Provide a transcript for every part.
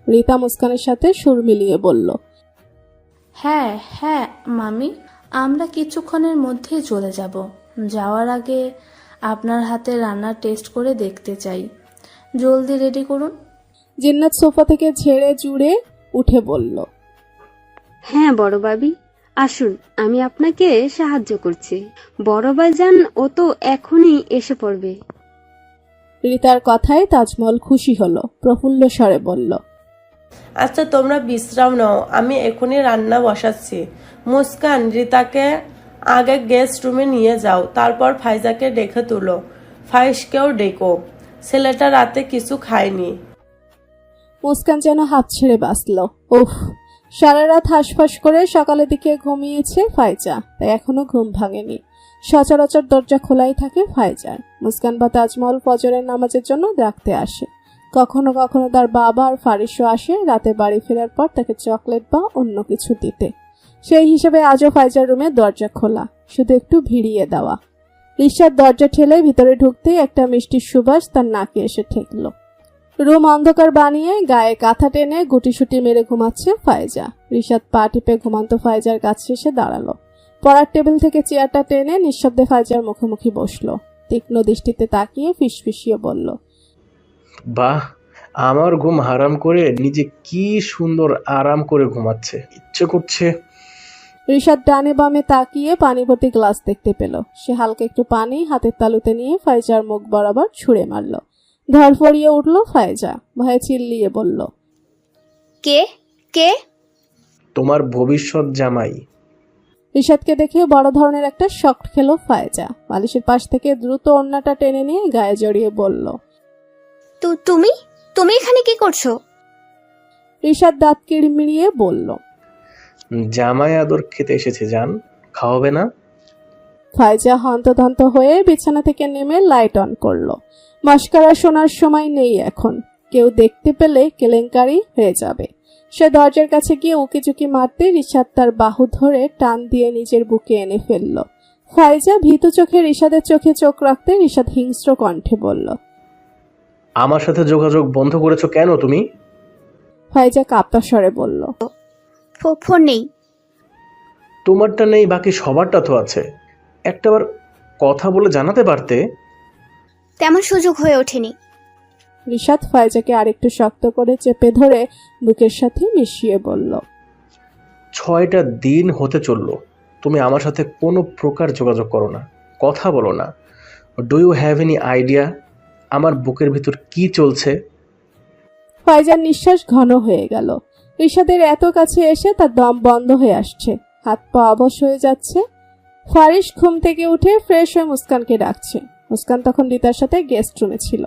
রিতা মুস্কানের সাথে সুর মিলিয়ে বলল, হ্যাঁ হ্যাঁ মামি, আমরা কিছুক্ষণের মধ্যেই চলে যাব। যাওয়ার আগে আপনার হাতে রান্নার টেস্ট করে দেখতে চাই। জলদি রেডি করুন। জিন্নাত সোফা থেকে ঝেড়ে জুড়ে উঠে বলল, হ্যাঁ বড় ভাবি, আসুন আমি আপনাকে সাহায্য করছি। বড় ভাইজান ও তো এখনই এসে পড়বে। রিতার কথায় তাজমহল খুশি হলো, প্রফুল্ল স্বরে বলল, আচ্ছা তোমরা বিশ্রাম নাও, আমি এখনই রান্না বসাচ্ছি। মুস্কান, রিতাকে আগে গেস্ট রুমে নিয়ে যাও, তারপর ফাইজাকে ডেকে তুলো। ফাইজকেও ডেকো, ছেলেটা রাতে কিছু খায়নি। মুস্কান যেন হাত ছেড়ে বাঁচল। উফ, সারা রাত হাঁসফাঁস করে সকালের দিকে ঘুমিয়েছে ফাইজা, তাই এখনো ঘুম ভাঙেনি। সচরাচর দরজা খোলাই থাকে ফাইজার। মুস্কান বা তাজমহল ফজরের নামাজের জন্য ডাকতে আসে। কখনো কখনো তার বাবা আর ফারিসও আসে রাতে বাড়ি ফেরার পর তাকে চকলেট বা অন্য কিছু দিতে। সেই হিসেবে আজও ফাইজার রুমে দরজা খোলা, শুধু একটু ভিড়িয়ে দেওয়া। রিশাদ দরজা ঠেলে ভিতরে ঢুকতেই একটা মিষ্টির সুবাস তার নাকে এসে ঠেকল। রুম অন্ধকার বানিয়ে গায়ে কাঁথা টেনে গুটিসুটি মেরে ঘুমাচ্ছে ফাইজা। রিশাদ পা টিপে ঘুমান্ত ফাইজার কাছে এসে দাঁড়ালো। পড়ার টেবিল থেকে চেয়ারটা টেনে নিঃশব্দে ফাইজার মুখোমুখি বসলো। তীক্ষ্ণ দৃষ্টিতে তাকিয়ে ফিসফিসিয়ে বলল, বাহ, আমার ঘুম হারাম করে নিজে কি সুন্দর আরাম করে ঘুমাচ্ছে, ইচ্ছে করছে। রিশাদ ডানে বামে তাকিয়ে পানি ভর্তি গ্লাস দেখতে পেল। সে হালকা একটু পানি হাতের তালুতে নিয়ে ফাইজার মুখ বরাবর ছুঁড়ে মারল। ধরফড়িয়ে উঠল ফাইজা, ভয়ে চিল্লিয়ে বলল, কে কে? তোমার ভবিষ্যৎ জামাই। রিশাদকে দেখে বড় ধরনের একটা শক খেল ফাইজা। বালিশের পাশ থেকে দ্রুত ওড়নাটা টেনে নিয়ে গায়ে জড়িয়ে বলল, তো তুমি তুমি এখানে কি করছো? রিশাদ দাঁত কিড়মিড়িয়ে বলল, জামাই আদর খেতে এসেছে, জান, খাওয়াবে না? ফাইজা হন্তদন্ত হয়ে বিছানা থেকে নেমে লাইট অন করলো। মস্কারা শোনার সময় নেই এখন, কেউ দেখতে পেলে কেলেঙ্কারি হয়ে যাবে। সে দরজার কাছে গিয়ে উকিঝুঁকি মারতে রিশাদ তার বাহু ধরে টান দিয়ে নিজের বুকে এনে ফেলল। ফাইজা ভীতু চোখে রিশাদের চোখে চোখ রাখতে রিশাদ হিংস্র কণ্ঠে বলল, আমার সাথে যোগাযোগ বন্ধ করেছো কেন তুমি? ফাইজা কাঁপা স্বরে বলল, ফোন নেই। তোমারটা নেই, বাকি সবারটা তো আছে। একটাবার কথা বলে জানাতে পারতে। তেমন সুযোগ হয়ে ওঠেনি। রিশাদ ফাইজাকে আরেকটু শক্ত করে চেপে ধরে বুকের সাথে মিশিয়ে বলল, 6টা দিন হতে চললো তুমি আমার সাথে কোনো প্রকার যোগাযোগ করো না, কথা বলো না। Do you have any idea আমার বুকের ভিতর কি চলছে? ফাইজার নিঃশ্বাস ঘন হয়ে গেল। রিশাদের এত কাছে এসে তার দম বন্ধ হয়ে আসছে, হাত পা অবশ হয়ে যাচ্ছে। ফারিস ঘুম থেকে উঠে ফ্রেশ হয়ে মুস্কানকে ডাকছে। মুস্কান তখন রিতার সাথে গেস্ট রুমে ছিল।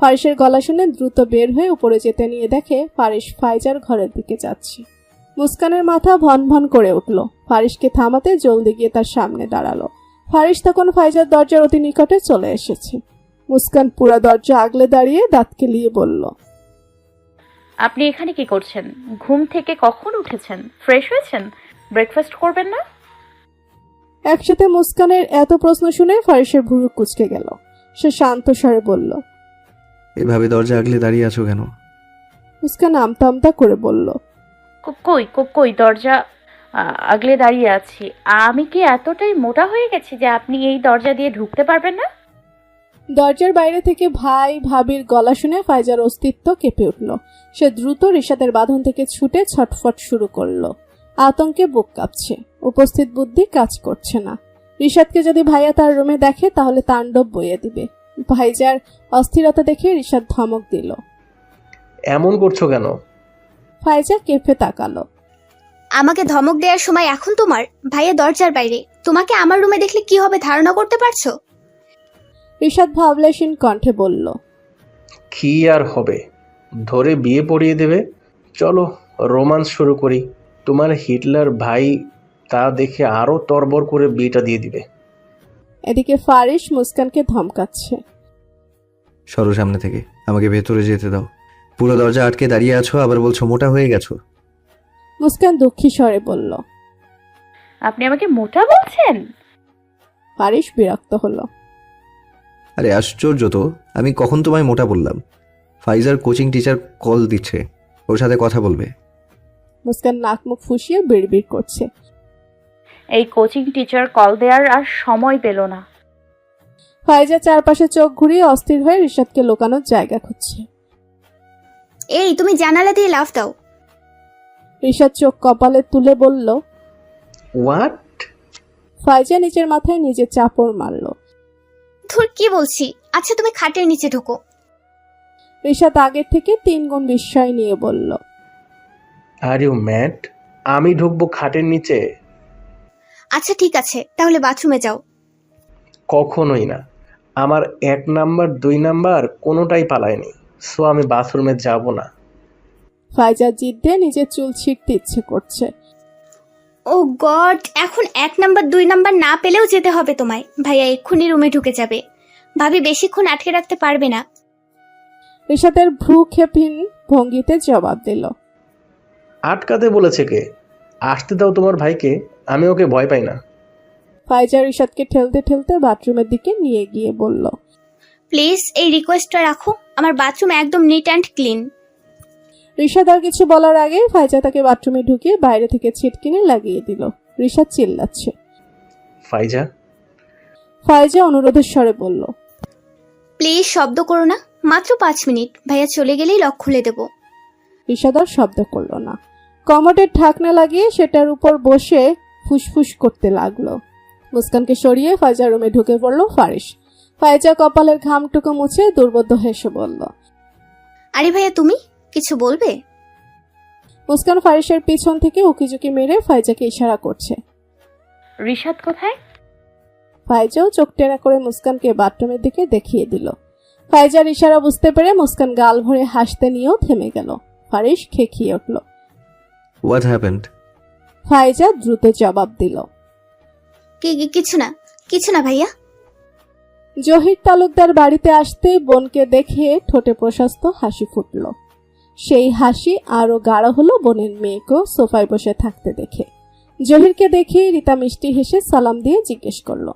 ফারিসের গলা শুনে দ্রুত বের হয়ে উপরে যেতে নিয়ে দেখে ফারিস ফাইজার ঘরের দিকে যাচ্ছে। মুস্কানের মাথা ভন ভন করে উঠল। ফারিসকে থামাতে জলদি গিয়ে তার সামনে দাঁড়ালো। ফারিস তখন ফাইজার দরজার অতি নিকটে চলে এসেছে। মুস্কান পুরা দরজা আগলে দাঁড়িয়ে দাঁত কেলিয়ে বলল, আপনি এখানে কি করছেন? ঘুম থেকে কখন উঠেছেন? ফ্রেশ হয়েছেন? ব্রেকফাস্ট করবেন না? একসাথে মুস্কানের এত প্রশ্ন শুনে ফারিসের ভুরু কুঁচকে গেল। সে শান্ত স্বরে বলল, এভাবে দরজা আগলে দাঁড়িয়ে আছো কেন? মুস্কান আমতা আমতা করে বলল, কই দরজা আগলে দাঁড়িয়ে আছি। আমি কি এতটাই মোটা হয়ে গেছি যে আপনি এই দরজা দিয়ে ঢুকতে পারবেন না? দরজার বাইরে থেকে ভাই ভাবির গলা শুনে ফাইজার অস্তিত্ব কেঁপে উঠল। সে দ্রুত রিশাদের বাঁধন থেকে ছুটে ছটফট শুরু করলো। আতঙ্কে বুক কাঁপছে, উপস্থিত বুদ্ধি কাজ করছে না। রিশাদকে যদি ভাইয়া তার রুমে দেখে তাহলে তাণ্ডব বইয়ে দিবে। ভাইজার অস্থিরতা দেখে রিশাদ ধমক দিল, এমন করছো কেন? ফাইজা কেঁপে তাকালো। আমাকে ধমক দেওয়ার সময় এখন তোমার? ভাইয়া দরজার বাইরে, তোমাকে আমার রুমে দেখলে কি হবে ধারণা করতে পারছো? রিশাদ ভাবলেশীন কণ্ঠে বলল, কি আর হবে, ধরে বিয়ে পড়িয়ে দেবে। চলো রোমান্স শুরু করি। তোমার হিটলার ভাই তা দেখে আরো তরবর করে বিয়েটা দিয়ে দিবে। এদিকে ফারিস মুস্কানকে ধমকাচ্ছে, সরো সামনে থেকে, আমাকে ভেতরে যেতে দাও। পুরো দরজা আটকে দাঁড়িয়ে আছো, আবার বলছো মোটা হয়ে গেছো। মুস্কান দুঃখী স্বরে বলল, আপনি আমাকে মোটা বলছেন? ফারিস বিরক্ত হলো, আরে আশ্চর্য তো, আমি কখন তোমায় মোটা বললাম? ফাইজার কোচিং টিচার কল দিচ্ছে। ওর সাথে কথা বলবে। মুস্কান নাক মুখ ফুসিয়ে বিড়বিড় করছে। এই কোচিং টিচার কল দেওয়ার আর সময় পেল না। ফাইজা চারপাশে চোখ ঘুরিয়ে অস্থির হয়ে রিশাদকে লুকানোর জায়গা খুঁজছে। এই তুমি জানালা দিয়ে লাফ দাও। রিশাদ চোখ কপালে তুলে বলল। হোয়াট? ফাইজা নিচের মাথায় নিজে চাপড় মারল। ধুর, কি বলছি। আচ্ছা তুমি খাটের নিচে ঢোকো। রিশাদ আগের থেকে 3 গুণ বিস্ময় নিয়ে বলল। Are you mad? আমি ঢুকবো খাটের নিচে? আচ্ছা ঠিক আছে, তাহলে বাথরুমে যাও। কখনোই না। আমার 1 নাম্বার 2 নাম্বার কোনোটাই পালায়নি, সো আমি বাথরুমে যাব না। ফাইজা জিদ দিয়ে নিজের চুল ছিঁড়তে ইচ্ছে করছে। ও গড, এখন 1 নাম্বার 2 নাম্বার না পেলেও যেতে হবে তোমায়। ভাইয়া এক্ষুনি রুমে ঢুকে যাবে। ভাবি বেশিক্ষণ আটকে রাখতে পারবে না। রিশাদের ভ্রুক্ষেপহীন ভঙ্গিতে জবাব দিল। আটকাতে বলেছে কে? আসতে দাও তোমার ভাইকে, আমি ওকে ভয় পাই না। ফাইজা রিশাদকে ঠেলতে ঠেলতে বাথরুমের দিকে নিয়ে গিয়ে বলল। প্লিজ এই রিকোয়েস্টটা রাখো, আমার বাথরুম একদম নিট অ্যান্ড ক্লিন। রিশাদ আর কিছু বলার আগে ফাইজা তাকে বাথরুমে ঢুকিয়ে বাইরে থেকে ছিটকিনি লাগিয়ে দিল। রিশাদ চিল্লাচ্ছে। ফাইজা। ফাইজা অনুরোধের স্বরে বলল। প্লিজ শব্দ করো না, মাত্র 5 মিনিট। ভাইয়া চলে গেলেই লক খুলে দেব। রিশাদ আর শব্দ করল না। কমোডের ঢাকনা লাগিয়ে সেটার উপর বসে ফুসফুস করতে লাগলো। মুস্কানকে সরিয়ে ফাইজার রুমে ঢুকে পড়ল ফারিস। ফাইজা কপালের ঘামটুকু মুছে দুর্বোধ্য হেসে বলল। আরে ভাইয়া তুমি কিছু বলবে? মুস্কান ফারিসের পিছন থেকে উকিঝুঁকি মেরে ফাইজাকে ইশারা করছে। রিশাদ কোথায়? ফাইজাও চোখ টেরা করে মুস্কানকে বাথরুমের দিকে দেখিয়ে দিল। ফাইজার ইশারা বুঝতে পেরে মুস্কান গাল ভরে হাসতে নিয়েও থেমে গেল। ফারিস খেকিয়ে উঠল। What happened? ফাইজা দ্রুত জবাব দিল। কিছু না ভাইয়া। জহির তালুকদার বাড়িতে আসতেই বোনকে দেখে ঠোঁটে প্রশস্ত হাসি ফুটল। সেই হাসি আরো গাঢ় হলো বোনের মেয়েকেও সোফায় বসে থাকতে দেখে। জহিরকে দেখে রীতা মিষ্টি হেসে সালাম দিয়ে জিজ্ঞেস করল।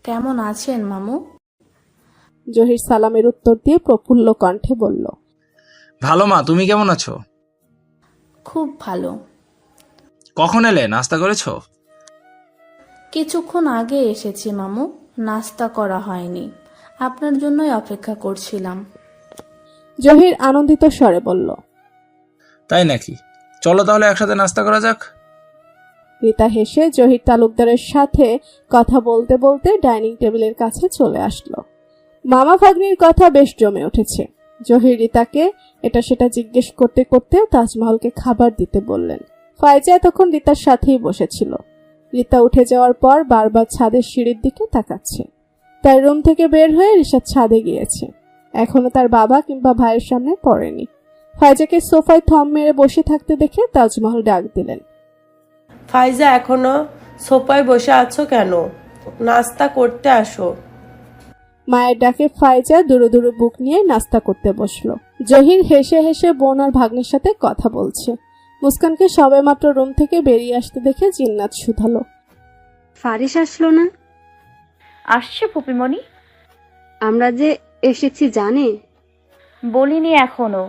কেমন আছেন মামু? জহির সালামের উত্তর দিয়ে প্রফুল্ল কণ্ঠে বলল। ভালো মা, তুমি কেমন আছো? খুব ভালো। কখন এলে? নাস্তা করেছো? কিছুক্ষণ আগে এসেছি মামু, নাস্তা করা হয়নি। আপনার জন্যই অপেক্ষা করছিলাম। জহির আনন্দিত স্বরে বলল। তাই নাকি? চলো তাহলে একসাথে নাস্তা করা যাক। রীতা হেসে জহির তালুকদারের সাথে কথা বলতে বলতে ডাইনিং টেবিলের কাছে চলে আসলো। মামা ভাগ্নির কথা বেশ জমে উঠেছে। জহির রীতাকে এটা সেটা জিজ্ঞেস করতে করতে তাজমহলকে খাবার দিতে বললেন। ফাইজা তখন রীতার সাথেই বসেছিল। রীতা উঠে যাওয়ার পর বারবার ছাদের সিঁড়ির দিকে তাকাচ্ছে। তার রুম থেকে বের হয়ে রিশাদ ছাদে গিয়েছে। এখনো তার বাবা কিংবা ভাইয়ের সামনে পড়েনি। ফাইজাকে সোফায় থম মেরে বসে থাকতে দেখে তাজমহল ডাক দিলেন। ফাইজা, এখনো সোফায় বসে আছো কেন? নাস্তা করতে আসো। মায়ের ডাকে ফাইজা দুরু দুরু বুক নিয়ে নাস্তা করতে বসলো। জহির হেসে হেসে বোন আর ভাগ্নের সাথে কথা বলছে। মুস্কানকে সবেমাত্র রুম থেকে বেরিয়ে আসতে দেখে জিন্নাত শুধালো। ফারিস আসলো না? আসছে ফুপিমণি। আমরা যে এসেছি জানে? বলিনি এখনো।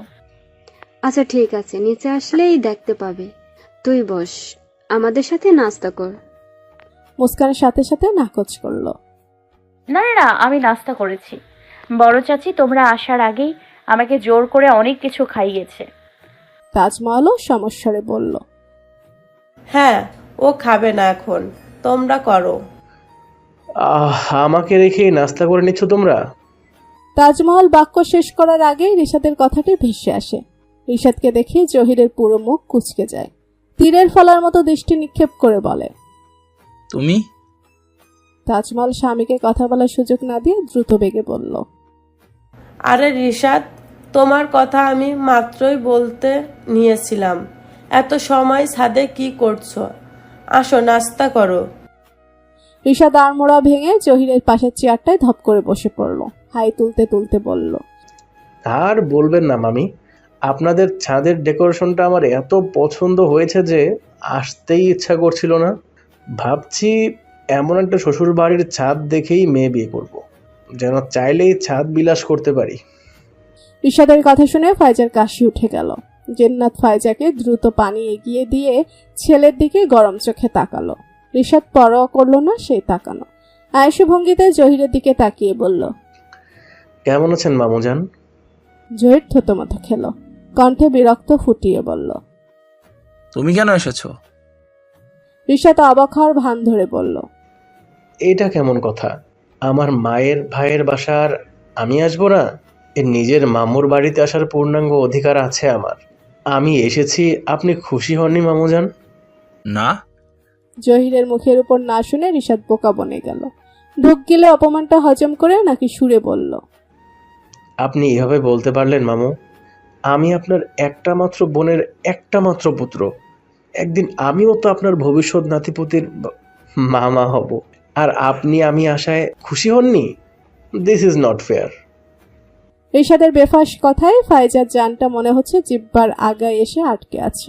আচ্ছা ঠিক আছে, নিচে আসলেই দেখতে পাবে। তুই বস, আমাদের সাথে নাস্তা কর। মুস্কানের সাথে সাথে নাকচ করলো। না না না, আমি নাস্তা করেছি। বড় চাচি তোমরা আসার আগেই আমাকে জোর করে অনেক কিছু খাইয়েছে। তাজমহলও সমস্যারে বলল। হ্যাঁ, ও খাবে না এখন, তোমরা করো। আমাকে রেখে নাস্তা করে নিচ্ছ তোমরা? তাজমহল বাক্য শেষ করার আগেই রিশাদের কথাটি ভেসে আসে। রিশাদকে দেখে জহিরের পুরো মুখ কুঁচকে যায়। তীরের ফলার মতো দৃষ্টি নিক্ষেপ করে বলে। তুমি? তাজমহল স্বামীকে কথা বলার সুযোগ না দিয়ে দ্রুত বেগে বলল। আরে রিশাদ, তোমার কথা আমি মাত্রই বলতে নিয়েছিলাম। এত সময় ছাদে কি করছো? আসো নাস্তা করো। রিশাদ আড়মোড়া ভেঙে জহিরের পাশের চেয়ারটায় ধপ করে বসে পড়ল। হাই তুলতে তুলতে বলল। আর বলবেন না মামি, আপনাদের ছাদের ডেকোরেশনটা আমার এত পছন্দ হয়েছে যে আসতেই ইচ্ছা করছিল না। ভাবছি এমন একটা শ্বশুর বাড়ির ছাদ দেখেই মেয়ে বিয়ে করব, যেন চাইলেই ছাদ বিলাস করতে পারি। রিশাদের কথা শুনে ফাইজার কাশি উঠে গেল। জিন্নাত ফাইজাকে দ্রুত পানি এগিয়ে দিয়ে ছেলের দিকে গরম চোখে তাকালো। রিশাদ পরোয়া করলো না সেই তাকানো। আয়েশু ভঙ্গিতে জহিরের দিকে তাকিয়ে বলল, কেমন আছেন মামুজান? জহির থতমত খেলো, কণ্ঠে বিরক্ত ফুটিয়ে বলল। তুমি কেন এসেছো? রিশাদ অবাক হওয়ার ভান ধরে বলল, এটা কেমন কথা? আমার মায়ের ভাইয়ের বাসার আমি আসবো না? এর নিজের মামুর বাড়িতে আসার পূর্ণাঙ্গ অধিকার আছে আমার। আমি এসেছি, আপনি খুশি হননি মামুজান? না। জহিরের মুখের উপর না শুনে রিশাদ বোকা বনে গেল। ঢুক গেলে অপমানটা হজম করে নাকি সুরে বলল, আপনি এভাবে বলতে পারলেন মামু? আমি আপনার একটা মাত্র বোনের একটা মাত্র পুত্র। একদিন আমিও তো আপনার ভবিষ্যৎ নাতিপুতির মামা হব, আর আপনি আমি আশায় খুশি হননি? This is not fair. রিশাদের বেফাস কথায় ফাইজার জানটা মনে হচ্ছে জিব্বার আগায় এসে আটকে আছে।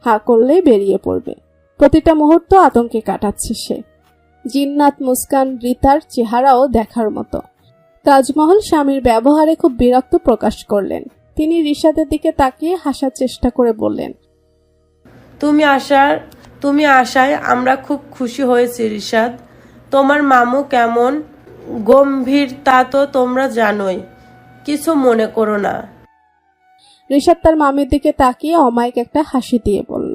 হাঁ করলেই বেরিয়ে পড়বে। প্রতিটা মুহূর্ত আতঙ্কে কাটাচ্ছে সে। জিন্নাত, মুস্কান, রিতার চেহারাও দেখার মতো। তাজমহল স্বামীর ব্যবহারে খুব বিরক্ত প্রকাশ করলেন। তিনি রিশাদের দিকে তাকিয়ে হাসার চেষ্টা করে বললেন, তুমি আসায় আমরা খুব খুশি হয়েছি রিশাদ। তোমার মামু কেমন গম্ভীর তা তো তোমরা জানোই, কিছু মনে করো না। রিশাদ তার মামির দিকে তাকিয়ে অমায়িক একটা হাসি দিয়ে বলল,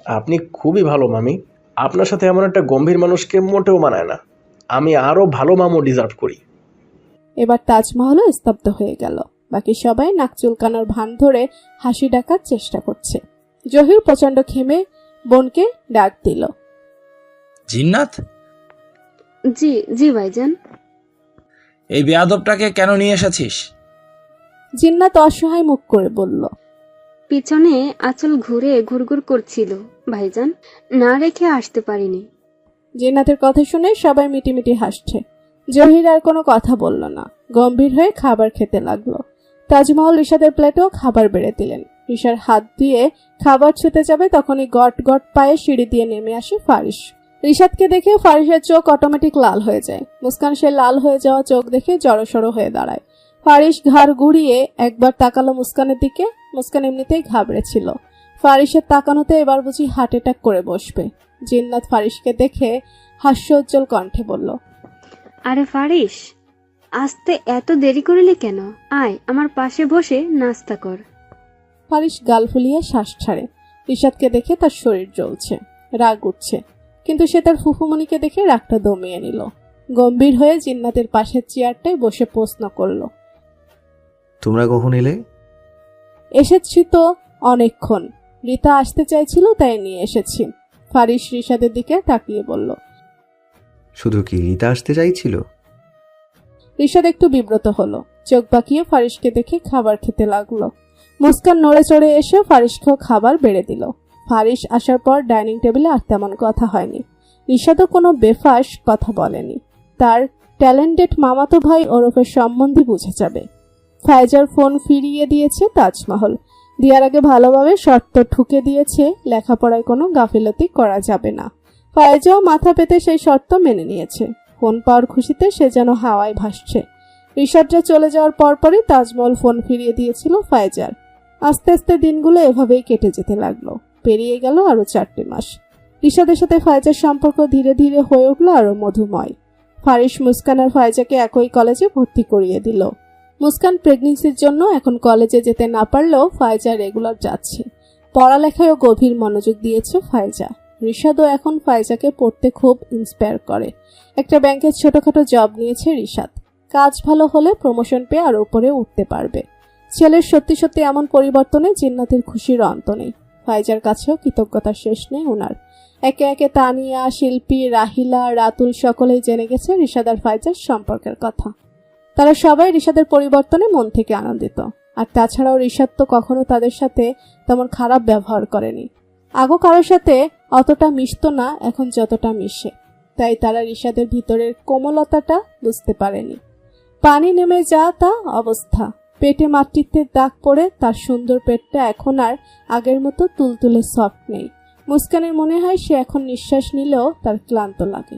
আপনি খুবই ভালো মামি। আপনার সাথে এমন একটা গম্ভীর মানুষকে মোটেও মানায় না। আমি আরো ভালো মামু ডিজার্ভ করি। এবার তাজমহলও স্তব্ধ হয়ে গেল। বাকি সবাই নাক চুলকানোর ভান ধরে হাসি ডাকার চেষ্টা করছে। জহির প্রচন্ড খেমে বোনকে ডাক দিল, জিন্নাত, জি জি ভাইজান। এই বেয়াদবটাকে কেন নিয়ে এসেছিস? জিন্নাত অসহায় মুখ করে বলল, পিছনে আঁচল ঘুরে ঘুরঘুর করছিল ভাইজান, না রেখে আসতে পারিনি। জিন্নাতের কথা শুনে সবাই মিটিমিটি হাসছে। জহির আর কোনো কথা বলল না, গম্ভীর হয়ে খাবার খেতে লাগলো। তাজমহল রিশাদের প্লেটেও খাবার বেড়ে দিলেন। রিশার হাত দিয়ে খাবার ছুতে যাবে তখনই গট গট পায়ে সিঁড়ি দিয়ে নেমে আসে ফারিস। রিশাদকে দেখে ফারিসের চোখ অটোমেটিক লাল হয়ে যায়। মুস্কান সে লাল হয়ে যাওয়া চোখ দেখে জড়সড় হয়ে দাঁড়ায়। ফারিস ঘাড় ঘুরিয়ে একবার তাকালো মুস্কানের দিকে। মুস্কান এমনিতেই ঘাবড়েছিল। ফারিসের তাকানোতে এবার বুঝি হার্ট অ্যাটাক করে বসবে। জিন্নাত ফারিসকে দেখে হাস্যোজ্জ্বল কণ্ঠে বলল, আরে ফারিস, আসতে এত দেরি করলি কেন? আয় আমার পাশে বসে নাস্তা কর। ফারিস গাল ফুলিয়ে শ্বাস ছাড়ে। রিশাদকে দেখে তার শরীর জ্বলছে, রাগ উঠছে, কিন্তু সে তার ফুফুমণিকে দেখে রাগটা দমিয়ে নিল। গম্ভীর হয়ে জিন্নাতের পাশের চেয়ারটায় বসে প্রশ্ন করল, তোমরা কখন এলে? এসেছি তো অনেকক্ষণ। রিতা আসতে চাইছিল তাই নিয়ে এসেছি। ফারিস রিশাদের দিকে তাকিয়ে বলল। শুধু কি রিতা আসতে চাইছিল? রিশাদ একটু বিব্রত হলো। চোখ বাঁকিয়ে ফারিসকে দেখে খাবার খেতে লাগলো। মুস্কান নড়ে চড়ে এসে ফারিসকেও খাবার বেড়ে দিল। ফারিস আসার পর ডাইনিং টেবিলে আর তেমন কথা হয়নি। রিশাদও কোনো বেফাস কথা বলেনি। তার ট্যালেন্টেড মামাতো ভাই ওরফের সম্বন্ধী বুঝে যাবে। ফাইজার ফোন ফিরিয়ে দিয়েছে তাজমহল। দেওয়ার আগে ভালোভাবে শর্ত ঠুকে দিয়েছে, লেখাপড়ায় কোনো গাফিলতি করা যাবে না। ফাইজাও মাথা পেতে সেই শর্ত মেনে নিয়েছে। ফোন পাওয়ার খুশিতে সে যেন হাওয়ায় ভাসছে। রিশাদরা চলে যাওয়ার পরপরই তাজমহল ফোন ফিরিয়ে দিয়েছিল ফাইজার। আস্তে আস্তে দিনগুলো এভাবেই কেটে যেতে লাগলো। পেরিয়ে গেল আরো 4টে মাস। রিশাদের সাথে ফাইজার সম্পর্ক ধীরে ধীরে হয়ে উঠল আরো মধুময়। ফারিস মুস্কান আর ফাইজাকে একই কলেজে ভর্তি করিয়ে দিল। মুস্কান প্রেগনেন্সির জন্য এখন কলেজে যেতে না পারলেও ফাইজা রেগুলার যাচ্ছে। পড়ালেখায়ও গভীর মনোযোগ দিয়েছে ফাইজা। রিশাদও এখন ফাইজাকে পড়তে খুব ইন্সপায়ার করে। একটা ব্যাংকের ছোটখাটো জব নিয়েছে রিশাদ। কাজ ভালো হলে প্রমোশন পেয়ে আরো উপরে উঠতে পারবে। ছেলের সত্যি সত্যি এমন পরিবর্তনে জিন্নাতের খুশির অন্ত নেই। ফাইজার কাছেও কৃতজ্ঞতার শেষ নেই ওনার। একে একে তানিয়া, শিল্পী, রাহিলা, রাতুল সকলেই জেনে গেছে রিশাদ আর ফাইজার সম্পর্কের কথা। তারা সবাই রিশাদের পরিবর্তনে মন থেকে আনন্দিত। আর তাছাড়াও রিশাদ তো কখনো তাদের সাথে তেমন খারাপ ব্যবহার করেনি। আগো কারোর সাথে অতটা মিশতো না, এখন যতটা মিশে। তাই তারা রিশাদের ভিতরের কোমলতাটা বুঝতে পারেনি। পানি নেমে যা তা অবস্থা। পেটে মাতৃত্বের দাগ পড়ে তার সুন্দর পেটটা এখন আর আগের মতো তুলতুলে সফট নেই। মুস্কানের মনে হয় সে এখন নিঃশ্বাস নিলেও তার ক্লান্ত লাগে।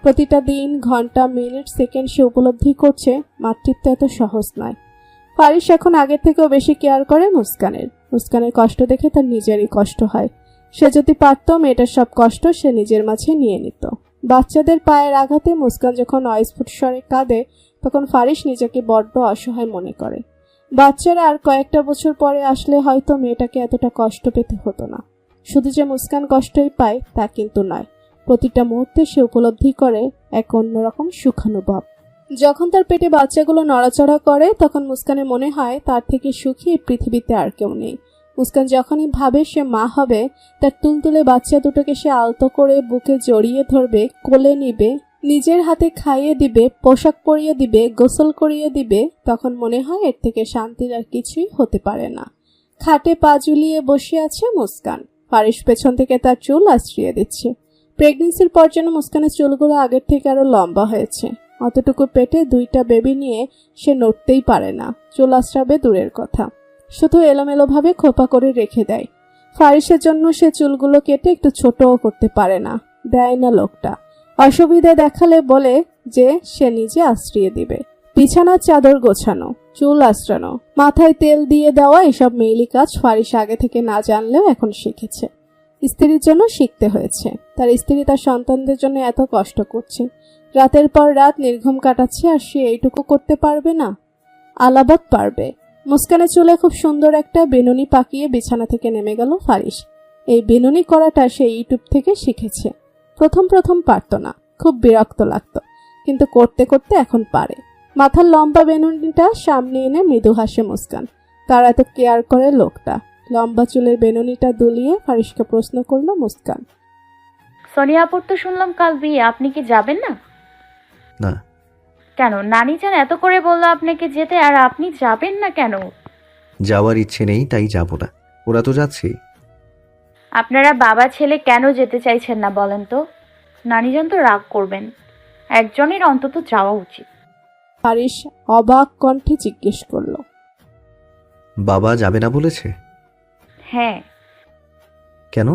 প্রতিটা দিন, ঘন্টা, মিনিট, সেকেন্ড সে উপলব্ধি করছে মাতৃত্ব এত সহজ নয়। ফারিস এখন আগের থেকেও বেশি কেয়ার করে মুস্কানের। মুস্কানের কষ্ট দেখে তার নিজেরই কষ্ট হয়। সে যদি পারত মেয়েটার সব কষ্ট সে নিজের মাঝে নিয়ে নিত। বাচ্চাদের পায়ের আঘাতে মুস্কান যখন অস্ফুট স্বরে কাঁদে তখন ফারিস নিজেকে বড্ড অসহায় মনে করে। বাচ্চারা আর কয়েকটা বছর পরে আসলে হয়তো মেয়েটাকে এতটা কষ্ট পেতে হতো না। শুধু যে মুস্কান কষ্টই পায় তা কিন্তু নয়, প্রতিটা মুহূর্তে সে উপলব্ধি করে এক অন্যরকম সুখানুভব। যখন তার পেটে বাচ্চাগুলো নড়াচড়া করে তখন মুস্কানের মনে হয় তার থেকে সুখী এই পৃথিবীতে আর কেউ নেই। মুস্কান যখনই ভাবে সে মা হবে, তার তুলতুলে বাচ্চা দুটোকে সে আলতো করে বুকে জড়িয়ে ধরবে, কোলে নিবে, নিজের হাতে খাইয়ে দিবে, পোশাক পরিয়ে দিবে, গোসল করিয়ে দিবে, তখন মনে হয় এর থেকে শান্তির আর কিছুই হতে পারে না। খাটে পা ঝুলিয়ে বসে আছে মুস্কান। ফারিস পেছন থেকে তার চুল আশ্রিয়ে দিচ্ছে। প্রেগনেন্সির পর যেন মুস্কানের চুলগুলো আগের থেকে আরো লম্বা হয়েছে। অতটুকু পেটে 2টা বেবি নিয়ে সে নড়তেই পারে না, চুল আশ্রাবে দূরের কথা, শুধু এলোমেলোভাবে খোপা করে রেখে দেয়। ফারিসের জন্য সে চুলগুলো কেটে একটু ছোটও করতে পারে না, দেয় না লোকটা। অসুবিধা দেখালে বলে যে সে নিজে আশ্রিয়ে দিবে। বিছানার চাদর গোছানো, চুল আশ্রানো, মাথায় তেল দিয়ে দেওয়া এসব মেইলি কাজ ফারিস আগে থেকে না জানলেও এখন শিখেছে। স্ত্রীর জন্য শিখতে হয়েছে। তার স্ত্রী তার সন্তানদের জন্য এত কষ্ট করছে, রাতের পর রাত নির্ঘুম কাটাচ্ছে, আর সে এইটুকু করতে পারবে না? আলাবাত পারবে। মুস্কানের চুলে খুব সুন্দর একটা বেনুনি পাকিয়ে বিছানা থেকে নেমে গেল ফারিস। এই বেনুনি করাটা সে ইউটিউব থেকে শিখেছে। প্রথম প্রথম পারত না, খুব বিরক্ত লাগতো, কিন্তু করতে করতে এখন পারে। মাথার লম্বা বেনুনিটা সামনে এনে মৃদু হাসে মুস্কান। তার এত কেয়ার করে লোকটা। লম্বা চুলের বেনুনিটা দুলিয়ে ফারিসকে প্রশ্ন করলো মুস্কান। সোনিয়া আপুর তো শুনলাম কাল বিয়ে, আপনি কি যাবেন না? না। কেন? নানি যান এত করে বললো আপনাকে যেতে, আর আপনি যাবেন না কেন? যাওয়ার ইচ্ছে নেই, তাই যাব না। ওরা তো যাচ্ছে। আপনারা বাবা ছেলে কেন যেতে চাইছেন না বলেন তো? নানি যান তো রাগ করবেন। একজনের অন্তত যাওয়া উচিত। ফারিস অবাক কণ্ঠে জিজ্ঞেস করলো। বাবা যাবে না বলেছে? হ্যাঁ। কেন?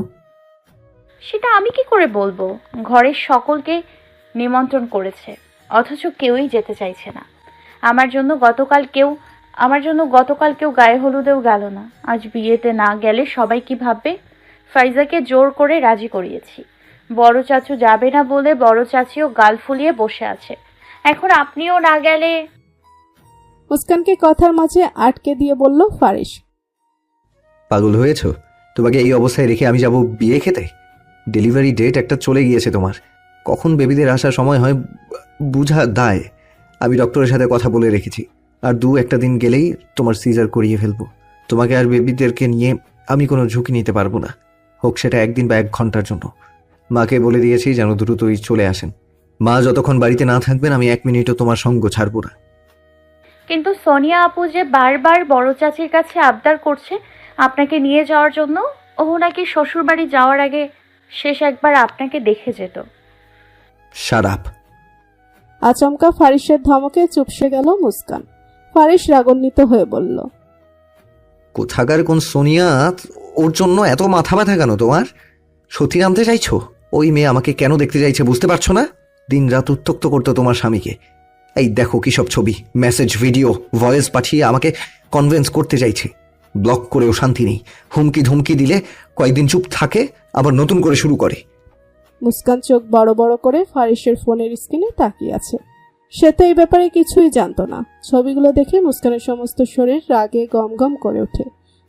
সেটা আমি কি করে বলবো? ঘরের সকলকে নিমন্ত্রণ করেছে, অথচ কেউই যেতে চাইছে না। আমার জন্য গতকাল কেউ গায়ে হলুদেও গেল না। আজ বিয়েতে না গেলে সবাই কি ভাববে? ফাইজাকে জোর করে রাজি করিয়েছি। বড় চাচু যাবে না বলে বড় চাচিও গাল ফুলিয়ে বসে আছে। এখন আপনিও না গেলে। মুস্কানকে কথার মাঝে আটকে দিয়ে বলল ফারিস। পাগল হয়েছো? তোমাকে এই অবস্থায় রেখে আমি যাব বিয়ে খেতে? ডেলিভারি ডেট একটা চলে গিয়েছে তোমার। কখন বেবিদের আসার সময় হয় বুঝা দায়। আমি ডক্টরের সাথে কথা বলে রেখেছি, আর 2-1 দিন গেলেই তোমার সিজার করিয়ে ফেলবো। তোমাকে আর বেবিদেরকে নিয়ে আমি কোনো ঝুঁকি নিতে পারবো না, হোক সেটা 1 দিন বা 1 ঘন্টার জন্য। মাকে বলে দিয়েছি যেন দ্রুতই চলে আসেন। মা যতক্ষণ বাড়িতে না থাকবেন আমি 1 মিনিটও তোমার সঙ্গ ছাড়বো না। কিন্তু সোনিয়া আপু যে বারবার বড় চাচির কাছে আবদার করছে আপনাকে নিয়ে যাওয়ার জন্য। ও নাকি শ্বশুর বাড়ি যাওয়ার আগে শেষ একবার আপনাকে দেখে যেত। Shut up. আচমকা ফারিসের ধমকে চুপসে গেল মুস্কান। ফারিস রাগান্বিত হয়ে বলল, কোথাকার কোন সোনিয়া? ওর জন্য এত মাথা ব্যথা কেন তোমার? সত্যি জানতে চাইছো ওই মেয়ে আমাকে কেন দেখতে চাইছে? বুঝতে পারছো না? দিন রাত উত্ত্যক্ত করতো তোমার স্বামীকে। এই দেখো কিসব ছবি, মেসেজ, ভিডিও, ভয়েস পাঠিয়ে আমাকে কনভিন্স করতে চাইছে। ব্লক করেও শান্তি নেই। হুমকি ধুমকি দিলে কয়েকদিন চুপ থাকে, আবার নতুন করে শুরু করে। মুস্কান চোখ বড় বড় করে ফারিসের ফোনের স্ক্রিনে তাকিয়ে আছে। সে তো এই ব্যাপারে কিছুই জানতো না। ছবিগুলো দেখে মুস্কানের সমস্ত শরীর রাগে গমগম করে ওঠে।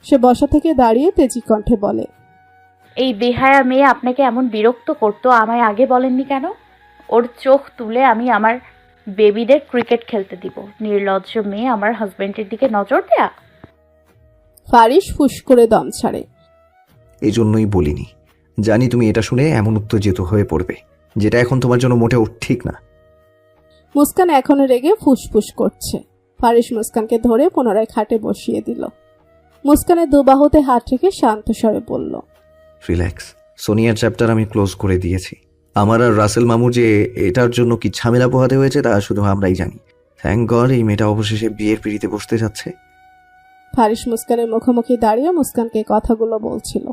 সে বসা থেকে দাঁড়িয়ে তেজি কণ্ঠে বলে, এই বেহায়া মেয়ে আপনাকে এমন বিরক্ত করতো, আমায় আগে বলেননি কেন? ওর চোখ তুলে আমি আমার বেবিদের ক্রিকেট খেলতে দিব। নির্লজ্জ মেয়ে, আমার হাজবেন্ডের দিকে নজর দেয়া। ফারিস ফুস করে দম ছাড়ে। এই জন্যই বলিনি, জানি তুমি এটা শুনে এমন উত্তেজিত হয়ে পড়বে, যেটা এখন তোমার জন্য মোটেও ঠিক না। মুস্কান এখনো রেগে ফুসফুস করছে। ফারিস মুস্কানকে ধরে পুনরায় খাটে বসিয়ে দিল। মুস্কানের 2 বাহুতে হাত রেখে শান্ত স্বরে বলল, রিল্যাক্স। সোনিয়ার চ্যাপ্টার আমি ক্লোজ করে দিয়েছি। আমার আর রাসেল মামুর যে এটার জন্য কি ঝামেলা পোহাতে হয়েছে তা শুধু আমরাই জানি। থ্যাংক গড এই মেয়েটা অবশেষে বিয়ের পিড়িতে বসতে যাচ্ছে। ফারিস মুস্কানের মুখোমুখি দাঁড়িয়ে মুস্কানকে কথাগুলো বলছিল।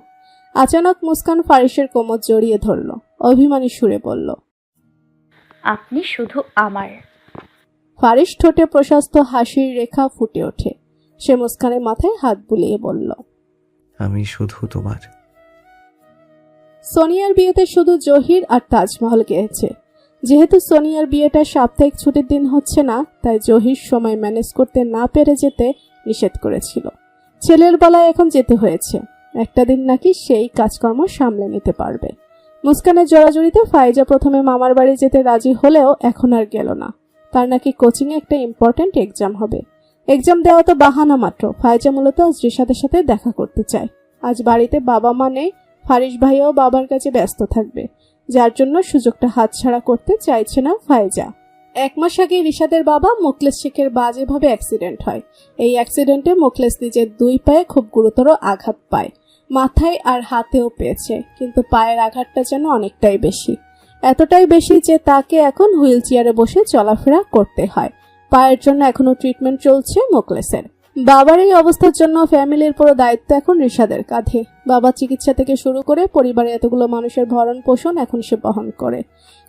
আচানক মুস্কান ফারিসের কোমর জড়িয়ে ধরল, অভিমানী সুরে বলল, আপনি শুধু আমার। ফারিস ঠোঁটে প্রশস্ত হাসির রেখা ফুটে ওঠে। সে মুস্কানের মাথায় হাত বুলিয়ে বলল, আমি শুধু তোমার। সোনিয়ার বিয়েতে শুধু জহির আর তাজমহল গিয়েছে। যেহেতু সোনিয়ার বিয়েটা সাপ্তাহিক ছুটির দিন হচ্ছে না, তাই জহির সময় ম্যানেজ করতে না পেরে যেতে নিষেধ করেছিল। ছেলের বেলায় এখন যেতে হয়েছে। একটা দিন নাকি সেই কাজকর্ম সামলে নিতে পারবে। মুস্কানের জোড়াজুড়িতে ফাইজা প্রথমে মামার বাড়ি যেতে রাজি হলেও এখন আর গেল না। তার নাকি কোচিংয়ে একটা ইম্পর্ট্যান্ট এক্সাম হবে। এক্সাম দেওয়া তো বাহানা মাত্র। ফাইজা মূলত আজ রিশাদের সাথে দেখা করতে চায়। আজ বাড়িতে বাবা মা নেই, ফারিস ভাইয়াও বাবার কাছে ব্যস্ত থাকবে, যার জন্য সুযোগটা হাতছাড়া করতে চাইছে না ফাইজা। 1 মাস আগে রিশাদের বাবা মোখলেস শেখের বাজেভাবে অ্যাক্সিডেন্ট হয়। এই অ্যাক্সিডেন্টে মোখলেস নিজের 2 পায়ে খুব গুরুতর আঘাত পায়। মাথায় আর হাতেও পেয়েছে, কিন্তু পায়ের আঘাতটা যেন অনেকটাই বেশি। এতটাই বেশি যে তাকে এখন হুইল চেয়ারে বসে চলাফেরা করতে হয়। পায়ের জন্য এখনো ট্রিটমেন্ট চলছে মোখলেসের। বাবার এই অবস্থার জন্য ফ্যামিলির পুরো দায়িত্ব এখন রিশাদের কাঁধে। বাবার চিকিৎসা থেকে শুরু করে পরিবারে এতগুলো মানুষের ভরণ পোষণ এখন সে বহন করে।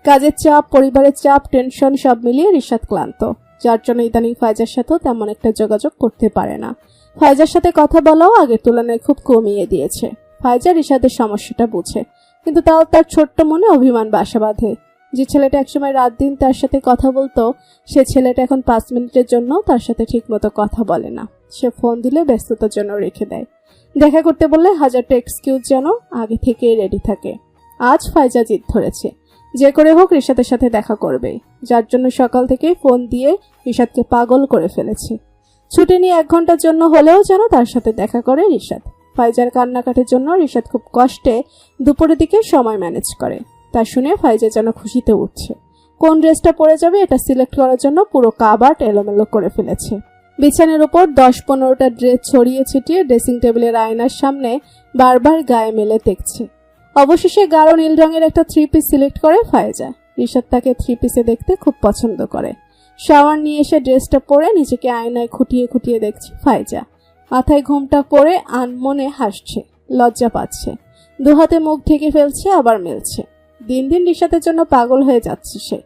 কাজের চাপ, পরিবারের চাপ, টেনশন সব মিলিয়ে রিশাদ ক্লান্ত, যার জন্য ইদানিং ফাইজার সাথেও তেমন একটা যোগাযোগ করতে পারে না। ফাইজার সাথে কথা বলাও আগের তুলনায় খুব কমিয়ে দিয়েছে। ফাইজা রিশাদের সমস্যাটা বুঝে, কিন্তু তাও তার ছোট্ট মনে অভিমান বাসা বাঁধে। যে ছেলেটা একসময় রাত দিন তার সাথে কথা বলতো, সে ছেলেটা এখন 5 মিনিটের জন্য তার সাথে ঠিকমতো কথা বলে না। সে ফোন দিলে ব্যস্ততার জন্য রেখে দেয়। দেখা করতে বললে হাজারটা এক্সকিউজ যেন আগে থেকেই রেডি থাকে। আজ ফাইজা জিদ ধরেছে, যে করে হোক রিশাদের সাথে দেখা করবে, যার জন্য সকাল থেকেই ফোন দিয়ে রিশাদকে পাগল করে ফেলেছে। ছুটি নিয়ে 1 ঘন্টার জন্য হলেও যেন তার সাথে দেখা করে রিশাদ। ফাইজার কান্নাকাটির জন্য রিশাদ খুব কষ্টে দুপুরের দিকে সময় ম্যানেজ করে। তা শুনে ফাইজা যেন খুশিতে উঠছে। কোন ড্রেসটা পরে যাবে এটা সিলেক্ট করার জন্য পুরো কাবার্ড এলোমেলো করে ফেলেছে। বিছানার উপর 10-15টা ড্রেস ছড়িয়ে ছিটিয়ে ড্রেসিং টেবিলের আয়নার সামনে বারবার গায়ে মেলে দেখছে। অবশেষে গাঢ় নীল রঙের একটা 3 পিস সিলেক্ট করে ফাইজা। রিশাদ তাকে 3 পিসে দেখতে খুব পছন্দ করে। শাওয়ার নিয়ে এসে ড্রেসটা পরে নিজেকে আয়নায় খুঁটিয়ে খুঁটিয়ে দেখছে ফাইজা। মাথায় ঘোমটা পরে আনমনে হাসছে, লজ্জা পাচ্ছে। 2 হাতে মুখ ঢেকে ফেলছে, আবার মেলছে। দিন দিন রিশাদের জন্য পাগল হয়ে যাচ্ছে সে।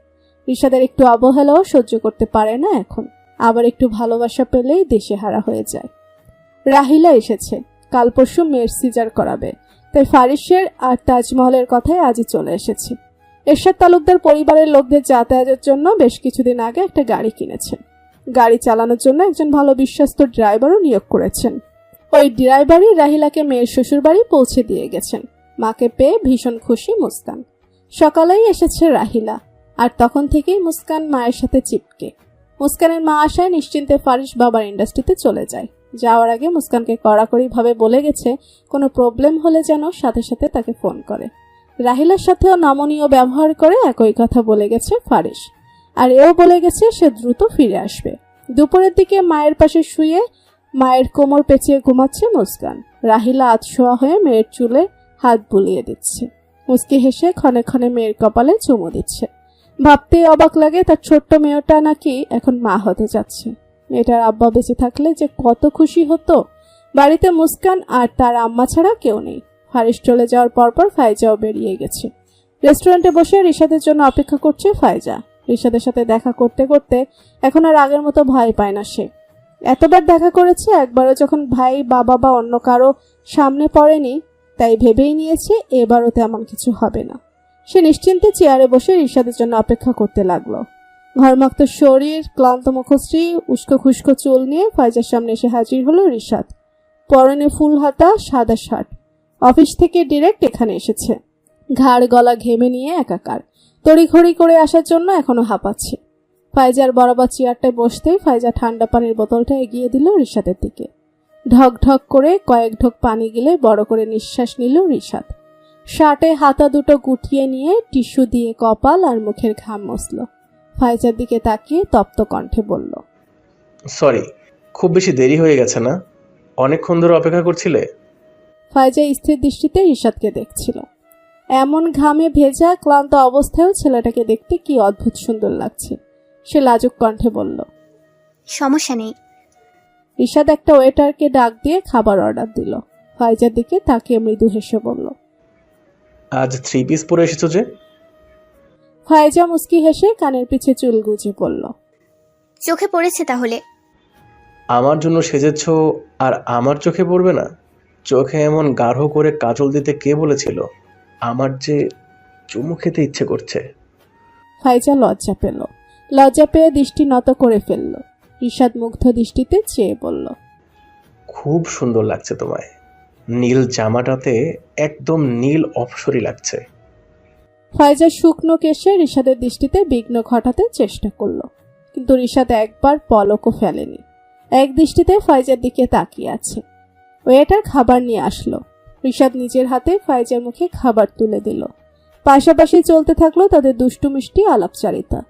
রিশাদের একটু অবহেলাও সহ্য করতে পারে না এখন। আবার একটু ভালোবাসা পেলেই দিশেহারা হয়ে যায়। রাহিলা এসেছে, কাল পরশু মেয়ের সিজার করাবে, তাই ফারিসের আর তাজমহলের কথায় আজই চলে এসেছে। এরশাদ তালুকদার পরিবারের লোকদের যাতায়াতের জন্য বেশ কিছুদিন আগে একটা গাড়ি কিনেছেন। গাড়ি চালানোর জন্য একজন ভালো বিশ্বস্ত ড্রাইভারও নিয়োগ করেছেন। ওই ড্রাইভারই রাহিলাকে মেয়ের শ্বশুর বাড়ি পৌঁছে দিয়ে গেছেন। মাকে পেয়ে ভীষণ খুশি মুস্কান। সকালেই এসেছে রাহিলা, আর তখন থেকেই মুস্কান মায়ের সাথে চিপকে। মুস্কানের মা আসায় নিশ্চিন্তে ফারিস বাবার ইন্ডাস্ট্রিতে চলে যায়। যাওয়ার আগে মুস্কানকে কড়াকড়িভাবে বলে গেছে কোনো প্রবলেম হলে যেন সাথে সাথে তাকে ফোন করে। রাহিলার সাথেও নমনীয় ব্যবহার করে একই কথা বলে গেছে ফারিস। আর এও বলে গেছে সে দ্রুত ফিরে আসবে। দুপুরের দিকে মায়ের পাশে শুয়ে মায়ের কোমর পেঁচিয়ে ঘুমাচ্ছে মুস্কান। রাহিলা আতশোয়া হয়ে মেয়ের চুলে হাত বুলিয়ে দিচ্ছে। মুস্কি হেসে ক্ষণে ক্ষণে মেয়ের কপালে চুমু দিচ্ছে। ভাবতে অবাক লাগে তার ছোট্ট মেয়েটা নাকি এখন মা হতে যাচ্ছে। মেয়েটার আব্বা বেঁচে থাকলে যে কত খুশি হতো। বাড়িতে মুস্কান আর তার আম্মা ছাড়া কেউ নেই। ফারিস চলে যাওয়ার পরপর ফাইজাও বেরিয়ে গেছে। রেস্টুরেন্টে বসে রিশাদের জন্য অপেক্ষা করছে ফাইজা। রিশাদের সাথে দেখা করতে করতে এখন আর আগের মতো ভয় পায় না সে। এতবার দেখা করেছে, একবারও যখন ভাই, বাবা বা অন্য কারো সামনে পড়েনি, তাই ভেবেই নিয়েছে এবারও তেমন কিছু হবে না। সে নিশ্চিন্তে চেয়ারে বসে রিশাদের জন্য অপেক্ষা করতে লাগলো। ঘরমাক্ত শরীর, ক্লান্ত মুখশ্রী, উস্কো খুস্কো চুল নিয়ে ফাইজার সামনে এসে হাজির হলো রিশাদ। পরনে ফুল হাতা সাদা শার্ট। অফিস থেকে ডিরেক্ট এখানে এসেছে। ঘাড় গলা ঘেমে নিয়ে একাকার। তড়িঘড়ি করে আসার জন্য এখনো হাঁপাচ্ছে। ফাইজার বরাবর চেয়ারটায় বসতেই ফাইজা ঠান্ডা পানির বোতলটা এগিয়ে দিল রিশাদের দিকে। ঢক ঢক করে কয়েক ঢোক পানি গিলে বড় করে নিঃশ্বাস নিল রিশাদ। শার্টে হাতা দুটো গুটিয়ে নিয়ে টিস্যু দিয়ে কপাল আর মুখের ঘাম মুছল। ফাইজার দিকে তাকিয়ে তপ্ত কণ্ঠে বলল, সরি, খুব বেশি দেরি হয়ে গেছে না? অনেকক্ষণ ধরে অপেক্ষা করছিলে? ফাইজা স্থির দৃষ্টিতে রিশাদকে দেখছিল। এমন ঘামে ভেজা ক্লান্ত অবস্থায়ও ছেলেটাকে দেখতে কি অদ্ভুত সুন্দর লাগছে। সে লাজুক কণ্ঠে বলল, সমস্যা নেই। রিশাদ একটা ওয়েটারকে ডাক দিয়ে খাবার অর্ডার দিল। ফাইজার দিকে তাকিয়ে মৃদু হেসে বলল, আজ 3 পিস পরে এসেছো যে? ফাইজা মুস্কি হেসে কানের পিছে চুল গুজে বলল, চোখে পড়েছে তাহলে? আমার জন্য সেজেছো আর আমার চোখে পড়বে না? চোখে এমন গাঢ় করে কাজল দিতে কে বলেছিল? আমার যে চুমু খেতে ইচ্ছে করছে। ফাইজা লজ্জা পেল। লজ্জা পেয়ে দৃষ্টি নত করে ফেলল। রিশাদ মুগ্ধ দৃষ্টিতে চেয়ে বলল, খুব সুন্দর লাগছে তোমায়। নীল জামাটাতে একদম নীল অপসরী লাগছে। ফাইজা শুকনো কেশে রিশাদের দৃষ্টিতে বিঘ্ন ঘটাতে চেষ্টা করলো, কিন্তু রিশাদ একবার পলকও ফেলেনি। এক দৃষ্টিতে ফাইজার দিকে তাকিয়ে আছে। ওয়েটার খাবার নিয়ে আসলো। রিশাদ নিজের হাতে ফাইজার মুখে খাবার তুলে দিল। পাশাপাশি চলতে থাকলো তাদের দুষ্টু মিষ্টি আলাপচারিতা।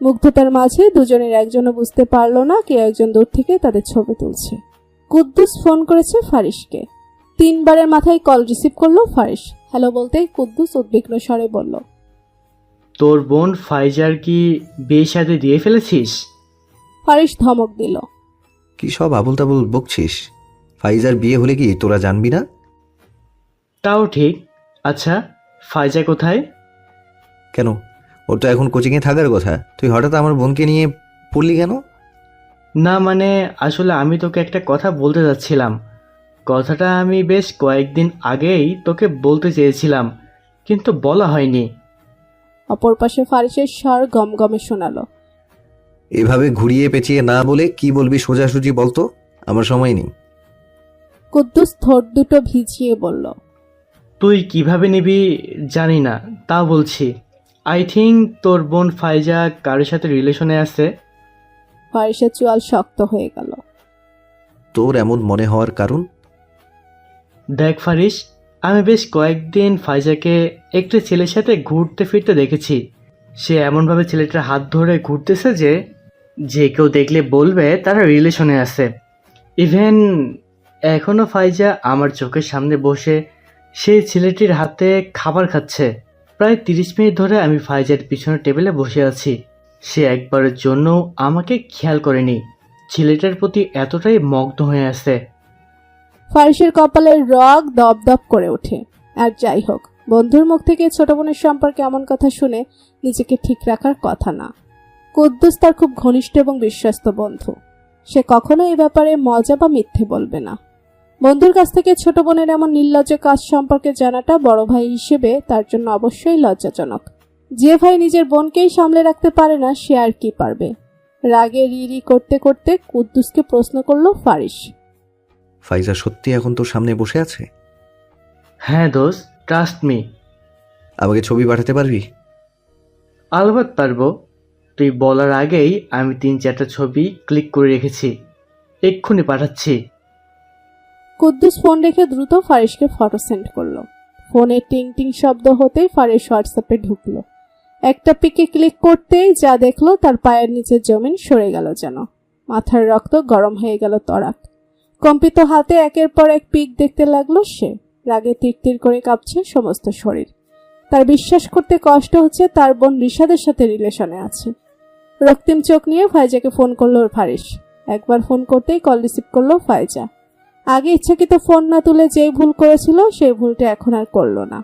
মুগ্ধতার মাঝে দুজনের একজনও বুঝতে পারলো না কে একজন দূর থেকে তাদের ছবি তুলছে। কুদ্দুস ফোন করেছে ফারিসকে। 3 বারের মাথায় কল রিসিভ করলো ফারিস। হ্যালো বলতেই কুদ্দুস উদ্বিগ্ন স্বরে বলল, তোর বোন ফাইজার কি বিয়ে শাদী দিয়ে ফেলেছিস? ফারিস ধমক দিল, কি সব আবুল তাবুল বকছিস? ফাইজার বিয়ে হলে কি তোরা জানবি না? তাও ঠিক। আচ্ছা, ফাইজা কোথায়? কেন, ওর তো এখন কোচিংয়ে থাকার কথা। তুই হঠাৎ আমার বোনকে নিয়ে পড়লি কেন? না মানে আসলে আমি তোকে একটা কথা বলতে যাচ্ছিলাম। কথাটা আমি বেশ কয়েকদিন আগেই তোকে বলতে চেয়েছিলাম, কিন্তু বলা হয়নি। অপর পাশে ফারিসের স্বর গমগমে শোনালো, এভাবে ঘুরিয়ে পেঁচিয়ে না বলে কি বলবি সোজাসুজি বলতো, আমার সময় নেই। কুদ্দুস ঠোঁট দুটো ভিজিয়ে বলল, তুই কিভাবে নিবি জানি না, তা বলছি। আই থিঙ্ক তোর বোন ফাইজা কারোর সাথে রিলেশনে আছে। ফারিসের চোয়াল শক্ত হয়ে গেল। তোর এমন মনে হওয়ার কারণ? দেখ ফারিস, আমি বেশ কয়েকদিন ফাইজাকে একটা ছেলের সাথে ঘুরতে ফিরতে দেখেছি। সে এমনভাবে ছেলেটার হাত ধরে ঘুরতেছে যে কেউ দেখলে বলবে তারা রিলেশনে আছে। ইভেন এখনো ফাইজা আমার চোখের সামনে বসে সেই ছেলেটির হাতে খাবার খাচ্ছে। প্রায় 30 মিনিট ধরে আমি ফাইজার পিছনের টেবিলে বসে আছি। সে একবারের জন্য আমাকে খেয়াল করেনি। ছেলেটার প্রতি এতটাই মগ্ন হয়ে আছে। ফারিসের কপালের রগ দপদপ করে ওঠে। আর যাই হোক, বন্ধুর মুখ থেকে ছোট বোনের সম্পর্কে এমন কথা শুনে নিজেকে ঠিক রাখার কথা না। কুদ্দুস তার খুব ঘনিষ্ঠ এবং বিশ্বস্ত বন্ধু। সে কখনো এই ব্যাপারে মজা বা মিথ্যে বলবে না। বন্ধুর কাছ থেকে ছোট বোনের এমন নির্লজ্জ কাজ সম্পর্কে জানাটা বড় ভাই হিসেবে তার জন্য অবশ্যই লজ্জাজনক। যে ভাই নিজের বোনকেই সামলে রাখতে পারে না, সে আর কি পারবে। রাগে রি করতে করতে কুদ্দুসকে প্রশ্ন করলো ফারিস, ফাইজা সত্যি এখন তোর সামনে বসে আছে? হ্যাঁ দোস্ত, ট্রাস্ট মি। আমাকে ছবি পাঠাতে পারবি? আলবাত পারবো। তুই বলার আগেই আমি 3-4টা ছবি ক্লিক করে রেখেছি, এক্ষুনি পাঠাচ্ছি। কুদ্দুস ফোন রেখে দ্রুত ফারিসকে ফটো সেন্ড করলো। ফোনে টিং টিং শব্দ হতেই ফারিস হোয়াটসঅ্যাপে ঢুকলো। একটা পিকে ক্লিক করতেই যা দেখলো তার পায়ের নিচে জমিন সরে গেল যেন। মাথার রক্ত গরম হয়ে গেল তরাক। কম্পিত হাতে একের পর এক পিক দেখতে লাগলো সে। রাগে তীর করে কাঁপছে সমস্ত শরীর। তার বিশ্বাস করতে কষ্ট হচ্ছে তার বোন রিশাদের সাথে রিলেশনে আছে। রক্তিম চোখ নিয়ে ফাইজাকে ফোন করলো ফারিস। একবার ফোন করতেই কল রিসিভ করলো ফাইজা। আগে ইচ্ছাকৃত ফোন না তুলে যেই ভুল করেছিল সেই ভুলটা এখন আর করলো না।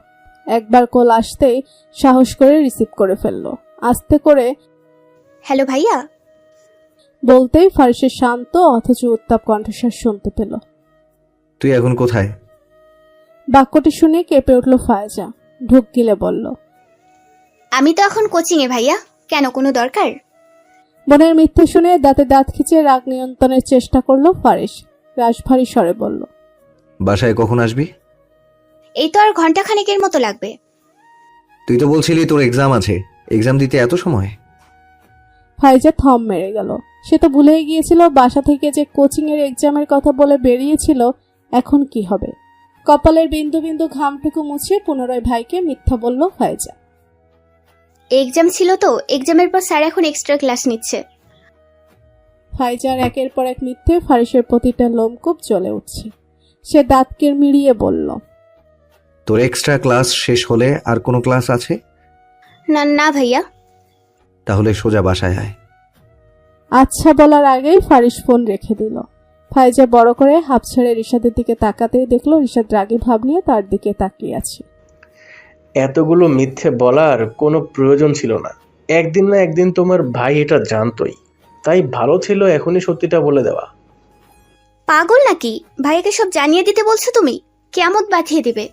একবার কল আসতেই সাহস করে রিসিভ করে ফেললো। আস্তে করে হ্যালো ভাইয়া। বলতেই ফারিসের শান্ত অথচ উত্তাপ কণ্ঠস্বর শুনতে পেল। তুই এখন কোথায়? বাক্যটি শুনে কেঁপে উঠল ফায়জা। ঢুক গিলে বলল, আমি তো এখন কোচিংয়ে ভাইয়া। কেন, কোনো দরকার? বোনের মিথ্যে শুনে দাঁতে দাঁত খিচে রাগ নিয়ন্ত্রণের চেষ্টা করলো ফারিস। রাশভারী স্বরে বলল, বাসায় কখন আসবি? এই তো আর ঘন্টাখানেকের মতো লাগবে। তুই তো বলছিলি তোর এক্সাম আছে, এক্সাম দিতে এত সময়? ফাইজা থম মেরে গেল। সে তো ভুলেই গিয়েছিল বাসা থেকে যে কোচিং এর এক্সামের কথা বলে বেরিয়েছিল এখন কি হবে। কপালের বিন্দু বিন্দু ঘামটুকু মুছে পুনরায় ভাইকে মিথ্যা বলল ফাইজা। এক্সাম ছিল তো, এক্সামের পর স্যার এখন এক্সট্রা ক্লাস নিচ্ছে। ফাইজার একের পর এক মিথ্যে ফারিসের প্রতিটা লোমকূপ জ্বলে উঠছে। সে দাঁত কিরমিরিয়ে বলল, তোর এক্সট্রা ক্লাস শেষ হলে আর কোনো ক্লাস আছে? না না ভাইয়া। তাহলে সোজা বাসায় আয়। আচ্ছা বলার আগেই ফারিস ফোন রেখে দিল। ফাইজা বড় করে হাফ ছেড়ে রিশাদের দিকে তাকাতেই দেখলো রিশাদ রাগী ভাব নিয়ে তার দিকে তাকিয়ে আছে। এতগুলো মিথ্যে বলার কোনো প্রয়োজন ছিল না। একদিন না একদিন তোমার ভাই এটা জানতোই, তাই ভালো ছিল এখনই সত্যিটা বলে দেওয়া। পাগল নাকি? ভাইয়াকে সব জানিয়ে দিতে বলছো তুমি? কেয়ামত বাঁধিয়ে দেবে।